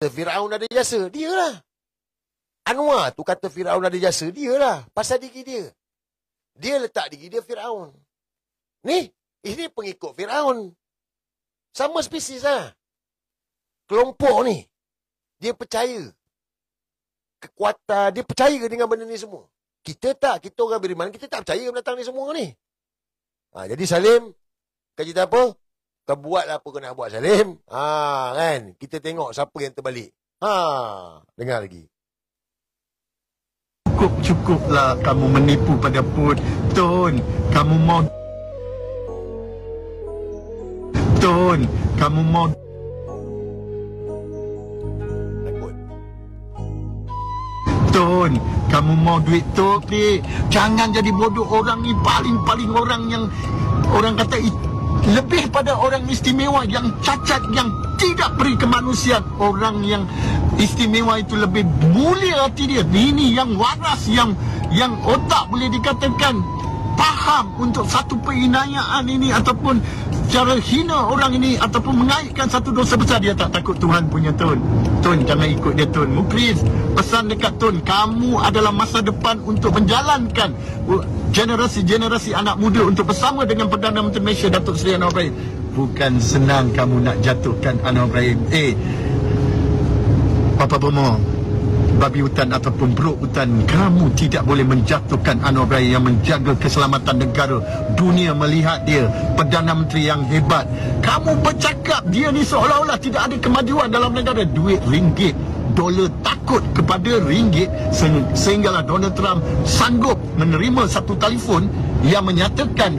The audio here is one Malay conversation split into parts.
kata Firaun ada jasa, dia lah. Anwar tu kata Firaun ada jasa, dia lah. Pasal diri dia. Dia letak diri dia Firaun. Ni, ini pengikut Firaun. Sama spesies lah. Kelompok ni, dia percaya kekuatan, dia percaya dengan benda ni semua. Kita tak, kita orang beriman, kita tak percaya mendatang ni semua ni. Jadi Salim, kau cerita apa? Kau buatlah apa kau nak buat, Salim. Kan? Kita tengok siapa yang terbalik. Dengar lagi. Cukuplah kamu menipu pada Put. Tun, kamu mau... Tun, kamu mau... Tun, kamu mau duit tu, Dik. Jangan jadi bodoh. Orang ni paling-paling orang yang orang kata lebih pada orang istimewa, yang cacat, yang tidak beri kemanusiaan. Orang yang istimewa itu lebih mulia hati dia. Ini yang waras, yang otak boleh dikatakan faham untuk satu penghinaan ini ataupun cara hina orang ini ataupun mengaitkan satu dosa besar. Dia tak takut Tuhan punya, Tun. Tun, jangan ikut dia, Tun. Muklis, pesan dekat Tun, kamu adalah masa depan untuk menjalankan generasi-generasi anak muda untuk bersama dengan Perdana Menteri Malaysia Datuk Seri Anwar Ibrahim. Bukan senang kamu nak jatuhkan Anwar Ibrahim. Papa Bomo, babi hutan ataupun beruk hutan, kamu tidak boleh menjatuhkan Anwar Ibrahim yang menjaga keselamatan negara. Dunia melihat dia Perdana Menteri yang hebat. Kamu bercakap dia ni seolah-olah tidak ada kemajuan dalam negara. Duit ringgit, dolar takut kepada ringgit, sehinggalah Donald Trump sanggup menerima satu telefon yang menyatakan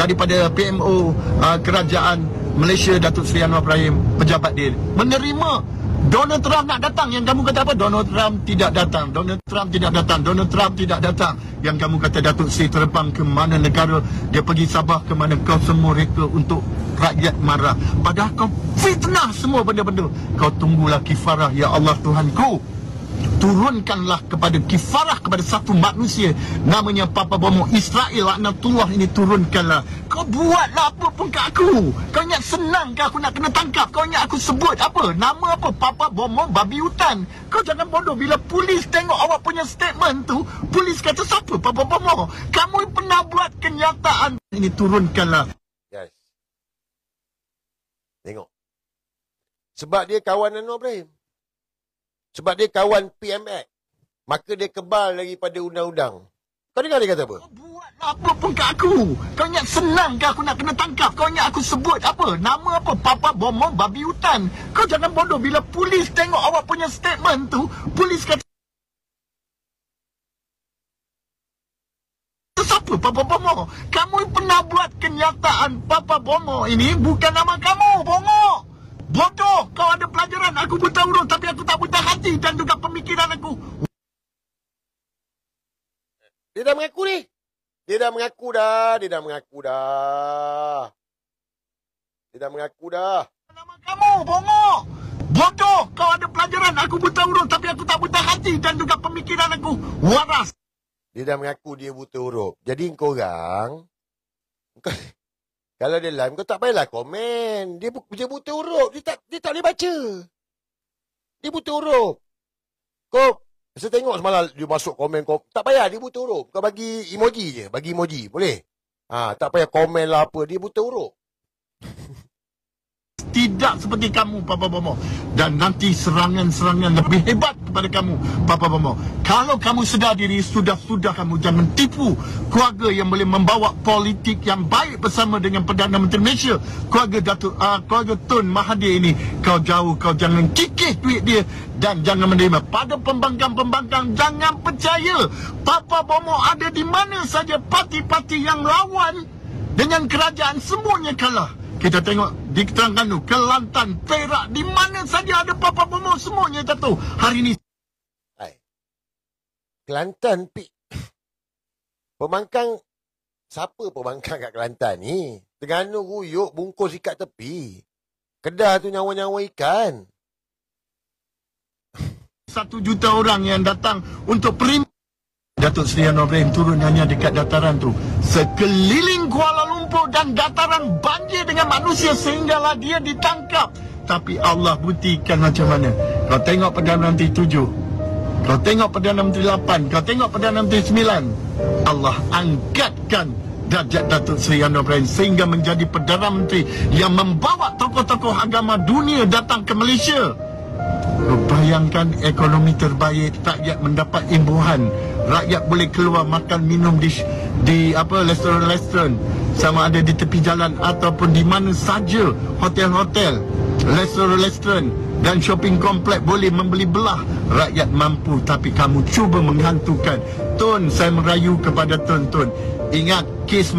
daripada PMO kerajaan Malaysia Datuk Seri Anwar Ibrahim, pejabat dia menerima Donald Trump nak datang. Yang kamu kata apa? Donald Trump tidak datang. Donald Trump tidak datang. Donald Trump tidak datang. Yang kamu kata Datuk Seri terbang ke mana negara, dia pergi Sabah ke mana, kau semua reka untuk rakyat marah. Padahal kau fitnah semua benda-benda. Kau tunggulah kifarah, ya Allah Tuhanku. Turunkanlah kepada kifarah kepada satu manusia namanya Papa Bomo Israel laknatullah ini, turunkanlah. Kau buatlah apa pun kat aku. Kau ingat senang ke aku nak kena tangkap? Kau ingat aku sebut apa? Nama apa? Papa Bomo babi hutan. Kau jangan bodoh. Bila polis tengok awak punya statement tu, polis kata siapa Papa Bomo? Kamu pernah buat kenyataan ini, turunkanlah. Yes. Tengok. Sebab dia kawan Anwar Ibrahim. Sebab dia kawan PMX. Maka dia kebal daripada undang-undang. Kau dengar dia kata apa? Kau buatlah apa pun kat aku. Kau ingat senang ke aku nak kena tangkap? Kau ingat aku sebut apa? Nama apa? Papa Bomo babi hutan. Kau jangan bodoh. Bila polis tengok awak punya statement tu, polis kata siapa Papa Bomo? Kamu pernah buat kenyataan Papa Bomo ini bukan nama kamu, Bomo. Bodoh, kau ada pelajaran. Aku buta huruf tapi aku tak buta hati dan juga pemikiran aku. Dia dah mengaku ni. Dia dah mengaku dah. Dia dah mengaku dah. Nama kamu, Bomo. Bodoh, kau ada pelajaran. Aku buta huruf tapi aku tak buta hati dan juga pemikiran aku waras. Dia dah mengaku dia buta huruf. Jadi korang, kalau dia live, kau tak payahlah komen. Dia buta huruf. Dia tak boleh baca. Dia buta huruf. Kau, saya tengok semalam dia masuk komen kau. Tak payah, dia buta huruf. Kau bagi emoji je. Bagi emoji, boleh? Tak payah komen lah apa. Dia buta huruf. Tidak seperti kamu, Papa Bomo. Dan nanti serangan-serangan lebih hebat kepada kamu, Papa Bomo. Kalau kamu sedar diri, sudah-sudah kamu jangan tipu keluarga yang boleh membawa politik yang baik bersama dengan Perdana Menteri Malaysia. Keluarga Tun Mahathir ini. Kau jauh, kau jangan kikis duit dia. Dan jangan menerima. Pada pembangkang-pembangkang, jangan percaya. Papa Bomo ada di mana saja parti-parti yang lawan dengan kerajaan, semuanya kalah. Kita tengok di Terengganu, Kelantan, Perak, di mana saja ada Papa Bomo, semuanya jatuh. Hari ini Kelantan, pembangkang, siapa pembangkang kat Kelantan ni? Terengganu ruyuk, bungkus ikat tepi. Kedah tu nyawa-nyawa ikan. 1 juta orang yang datang untuk Datuk Seri Anwar Ibrahim turun hanya dekat dataran tu. Sekeliling Kuala Lumpur dan dataran banjir dengan manusia sehinggalah dia ditangkap. Tapi Allah buktikan macam mana. Kau tengok Perdana Menteri 7, kau tengok Perdana Menteri 8, kau tengok Perdana Menteri 9. Allah angkatkan darjat Datuk Seri Anwar Ibrahim sehingga menjadi Perdana Menteri yang membawa tokoh-tokoh agama dunia datang ke Malaysia. Kau bayangkan ekonomi terbaik, rakyat mendapat imbuhan, rakyat boleh keluar makan minum di restoran-restoran, sama ada di tepi jalan ataupun di mana saja, hotel-hotel, restoran-restoran dan shopping komplek boleh membeli belah. Rakyat mampu, tapi kamu cuba menghantukan. Tun, saya merayu kepada Tun, ingat kes